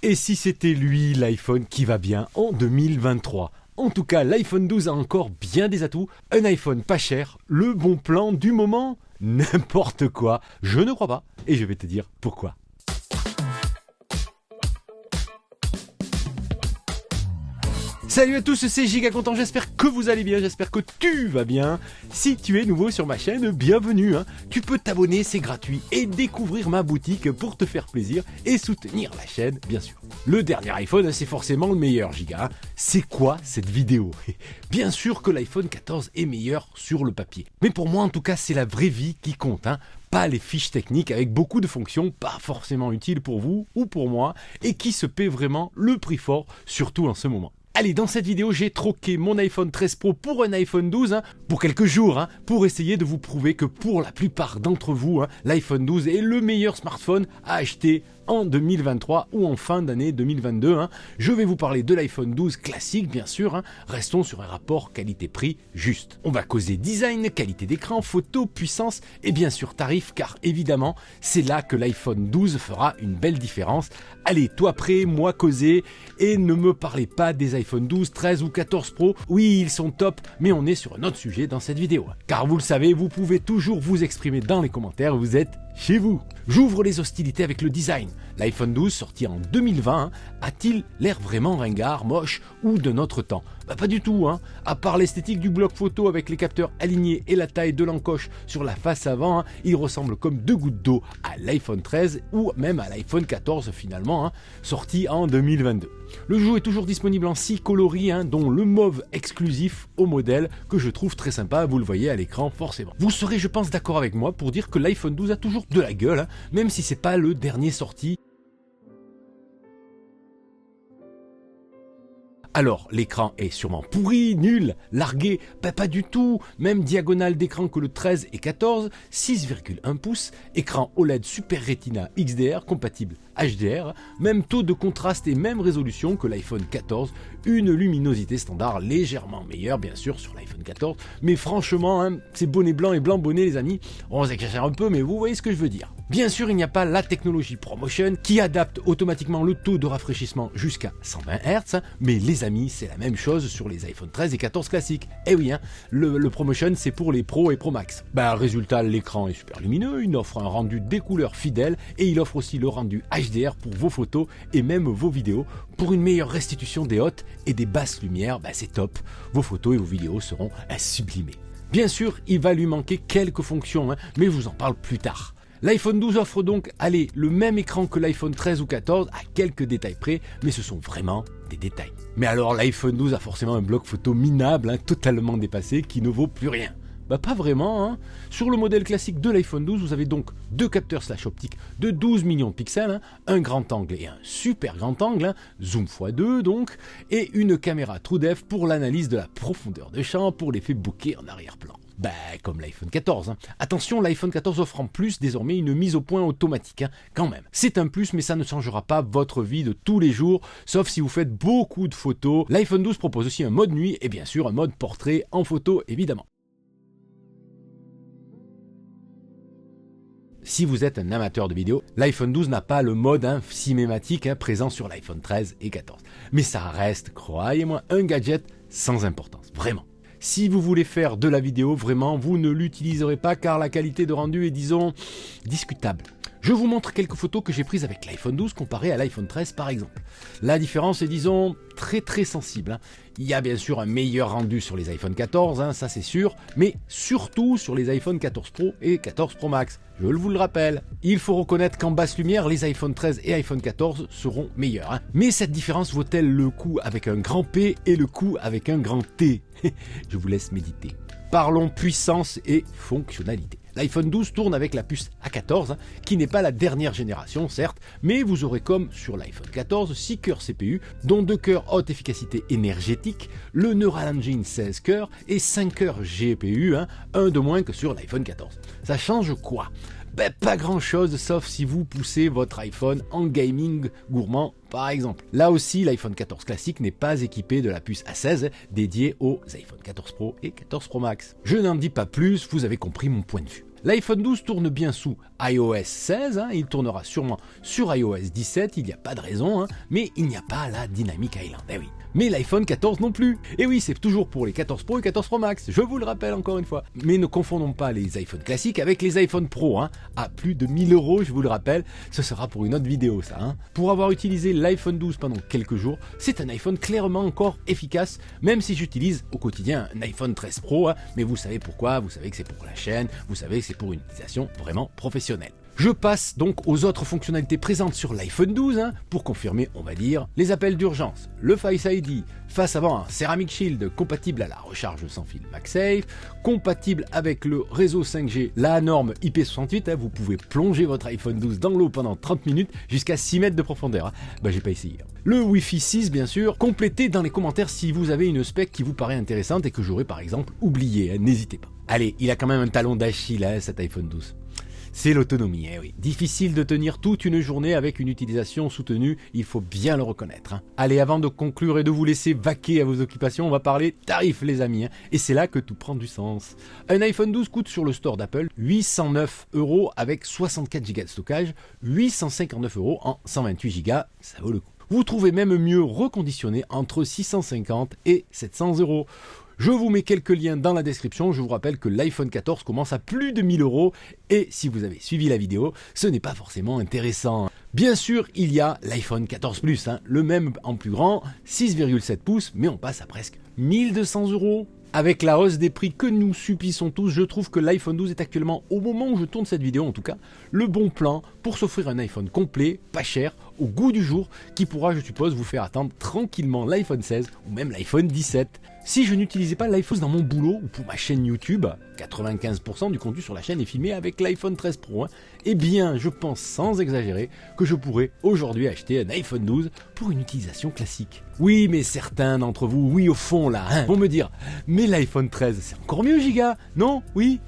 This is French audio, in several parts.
Et si c'était lui, l'iPhone qui va bien en 2023 ? En tout cas, l'iPhone 12 a encore bien des atouts. Un iPhone pas cher, le bon plan du moment, n'importe quoi. Je ne crois pas. Et je vais te dire pourquoi. Salut à tous, c'est Giga Content, j'espère que vous allez bien, j'espère que tu vas bien. Si tu es nouveau sur ma chaîne, bienvenue. Tu peux t'abonner, c'est gratuit, et découvrir ma boutique pour te faire plaisir et soutenir la chaîne, bien sûr. Le dernier iPhone, c'est forcément le meilleur, Giga. C'est quoi cette vidéo ? Bien sûr que l'iPhone 14 est meilleur sur le papier. Mais pour moi, en tout cas, c'est la vraie vie qui compte. Pas les fiches techniques avec beaucoup de fonctions pas forcément utiles pour vous ou pour moi et qui se paient vraiment le prix fort, surtout en ce moment. Allez, dans cette vidéo, j'ai troqué mon iPhone 13 Pro pour un iPhone 12 pour quelques jours pour essayer de vous prouver que pour la plupart d'entre vous, l'iPhone 12 est le meilleur smartphone à acheter en 2023 ou en fin d'année 2022. Je vais vous parler de l'iPhone 12 classique, bien sûr. Restons sur un rapport qualité-prix juste. On va causer design, qualité d'écran, photo, puissance et bien sûr tarif, car évidemment, c'est là que l'iPhone 12 fera une belle différence. Allez, toi prêt, moi causer, et ne me parlez pas des iPhone 12, 13 ou 14 Pro. Oui, ils sont top, mais on est sur un autre sujet dans cette vidéo. Car vous le savez, vous pouvez toujours vous exprimer dans les commentaires, vous êtes chez vous. J'ouvre les hostilités avec le design. L'iPhone 12 sorti en 2020 a-t-il l'air vraiment ringard, moche ou de notre temps ? Pas du tout, À part l'esthétique du bloc photo avec les capteurs alignés et la taille de l'encoche sur la face avant, il ressemble comme deux gouttes d'eau à l'iPhone 13 ou même à l'iPhone 14 finalement, sorti en 2022. Le jeu est toujours disponible en 6 coloris, dont le mauve exclusif au modèle que je trouve très sympa, vous le voyez à l'écran forcément. Vous serez je pense d'accord avec moi pour dire que l'iPhone 12 a toujours de la gueule, même si c'est pas le dernier sorti. Alors, l'écran est sûrement pourri, nul, largué, pas du tout, même diagonale d'écran que le 13 et 14, 6,1 pouces, écran OLED Super Retina XDR compatible HDR, même taux de contraste et même résolution que l'iPhone 14, une luminosité standard légèrement meilleure bien sûr sur l'iPhone 14, mais franchement, c'est bonnet blanc et blanc bonnet les amis, on s'exagère un peu mais vous voyez ce que je veux dire. Bien sûr, il n'y a pas la technologie ProMotion qui adapte automatiquement le taux de rafraîchissement jusqu'à 120 Hz, mais les amis, c'est la même chose sur les iPhone 13 et 14 classiques. Eh oui, le ProMotion c'est pour les Pro et Pro Max. Résultat, l'écran est super lumineux, il offre un rendu des couleurs fidèle et il offre aussi le rendu HDR pour vos photos et même vos vidéos. Pour une meilleure restitution des hautes et des basses lumières, c'est top. Vos photos et vos vidéos seront sublimées. Bien sûr, il va lui manquer quelques fonctions, mais je vous en parle plus tard. L'iPhone 12 offre donc, le même écran que l'iPhone 13 ou 14 à quelques détails près, mais ce sont vraiment des détails. Mais alors l'iPhone 12 a forcément un bloc photo minable, totalement dépassé, qui ne vaut plus rien. Pas vraiment. Sur le modèle classique de l'iPhone 12, vous avez donc deux capteurs optiques de 12 millions de pixels, un grand angle et un super grand angle, zoom x2 donc, et une caméra TrueDepth pour l'analyse de la profondeur de champ pour l'effet bokeh en arrière-plan. Comme l'iPhone 14. Attention, l'iPhone 14 offre en plus désormais une mise au point automatique, quand même. C'est un plus, mais ça ne changera pas votre vie de tous les jours, sauf si vous faites beaucoup de photos. L'iPhone 12 propose aussi un mode nuit et bien sûr un mode portrait en photo, évidemment. Si vous êtes un amateur de vidéo, l'iPhone 12 n'a pas le mode cinématique présent sur l'iPhone 13 et 14. Mais ça reste, croyez-moi, un gadget sans importance, vraiment. Si vous voulez faire de la vidéo, vraiment, vous ne l'utiliserez pas car la qualité de rendu est, disons, discutable. Je vous montre quelques photos que j'ai prises avec l'iPhone 12 comparé à l'iPhone 13 par exemple. La différence est, disons, très sensible. Il y a bien sûr un meilleur rendu sur les iPhone 14, ça c'est sûr, mais surtout sur les iPhone 14 Pro et 14 Pro Max. Je vous le rappelle. Il faut reconnaître qu'en basse lumière, les iPhone 13 et iPhone 14 seront meilleurs. Mais cette différence vaut-elle le coup avec un grand P et le coup avec un grand T ? Je vous laisse méditer. Parlons puissance et fonctionnalité. L'iPhone 12 tourne avec la puce A14, qui n'est pas la dernière génération certes, mais vous aurez comme sur l'iPhone 14 6 cœurs CPU, dont 2 cœurs haute efficacité énergétique, le Neural Engine 16 cœurs et 5 cœurs GPU, un de moins que sur l'iPhone 14. Ça change quoi ? Pas grand chose, sauf si vous poussez votre iPhone en gaming gourmand par exemple. Là aussi, l'iPhone 14 classique n'est pas équipé de la puce A16 dédiée aux iPhone 14 Pro et 14 Pro Max. Je n'en dis pas plus, vous avez compris mon point de vue. L'iPhone 12 tourne bien sous iOS 16, il tournera sûrement sur iOS 17, il n'y a pas de raison, mais il n'y a pas la Dynamic Island, eh oui. Mais l'iPhone 14 non plus. Et oui, c'est toujours pour les 14 Pro et 14 Pro Max, je vous le rappelle encore une fois. Mais ne confondons pas les iPhones classiques avec les iPhone Pro, à plus de 1000 €, je vous le rappelle, ce sera pour une autre vidéo ça. Pour avoir utilisé l'iPhone 12 pendant quelques jours, c'est un iPhone clairement encore efficace, même si j'utilise au quotidien un iPhone 13 Pro, mais vous savez pourquoi, vous savez que c'est pour la chaîne, vous savez que c'est pour une utilisation vraiment professionnelle. Je passe donc aux autres fonctionnalités présentes sur l'iPhone 12 pour confirmer, on va dire, les appels d'urgence, le Face ID, face avant un Ceramic Shield compatible à la recharge sans fil MagSafe, compatible avec le réseau 5G, la norme IP68, vous pouvez plonger votre iPhone 12 dans l'eau pendant 30 minutes jusqu'à 6 mètres de profondeur. J'ai pas essayé. Le Wi-Fi 6 bien sûr, complétez dans les commentaires si vous avez une spec qui vous paraît intéressante et que j'aurais par exemple oublié, n'hésitez pas. Allez, il a quand même un talon d'Achille cet iPhone 12. C'est l'autonomie, oui. Difficile de tenir toute une journée avec une utilisation soutenue, il faut bien le reconnaître. Allez, avant de conclure et de vous laisser vaquer à vos occupations, on va parler tarifs les amis, et c'est là que tout prend du sens. Un iPhone 12 coûte sur le store d'Apple 809 € avec 64 Go de stockage, 859 € en 128 Go, ça vaut le coup. Vous trouvez même mieux reconditionné entre 650 et 700 €. Je vous mets quelques liens dans la description, je vous rappelle que l'iPhone 14 commence à plus de 1000 € et si vous avez suivi la vidéo, ce n'est pas forcément intéressant. Bien sûr, il y a l'iPhone 14 Plus, le même en plus grand, 6,7 pouces, mais on passe à presque 1200 €. Avec la hausse des prix que nous subissons tous, je trouve que l'iPhone 12 est actuellement, au moment où je tourne cette vidéo en tout cas, le bon plan pour s'offrir un iPhone complet, pas cher, au goût du jour, qui pourra, je suppose, vous faire attendre tranquillement l'iPhone 16 ou même l'iPhone 17. Si je n'utilisais pas l'iPhone dans mon boulot ou pour ma chaîne YouTube, 95% du contenu sur la chaîne est filmé avec l'iPhone 13 Pro, eh bien je pense sans exagérer que je pourrais aujourd'hui acheter un iPhone 12 pour une utilisation classique. Oui, mais certains d'entre vous, oui au fond là, vont me dire « Mais l'iPhone 13, c'est encore mieux giga, non? Oui ?»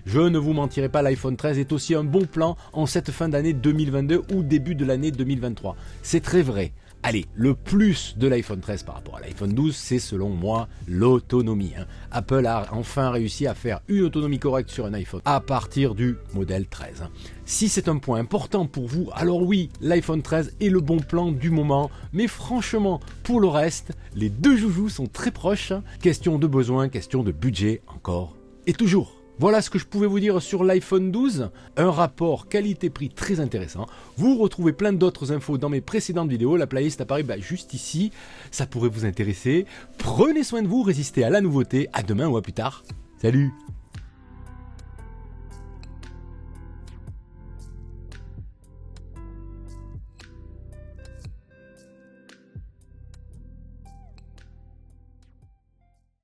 Je ne vous mentirai pas, l'iPhone 13 est aussi un bon plan en cette fin d'année 2022 ou début de l'année 2023. C'est très vrai. Allez, le plus de l'iPhone 13 par rapport à l'iPhone 12, c'est selon moi l'autonomie. Apple a enfin réussi à faire une autonomie correcte sur un iPhone à partir du modèle 13. Si c'est un point important pour vous, alors oui, l'iPhone 13 est le bon plan du moment. Mais franchement, pour le reste, les deux joujoux sont très proches. Question de besoin, question de budget, encore et toujours. Voilà ce que je pouvais vous dire sur l'iPhone 12, un rapport qualité-prix très intéressant. Vous retrouvez plein d'autres infos dans mes précédentes vidéos, la playlist apparaît juste ici, ça pourrait vous intéresser. Prenez soin de vous, résistez à la nouveauté, à demain ou à plus tard. Salut!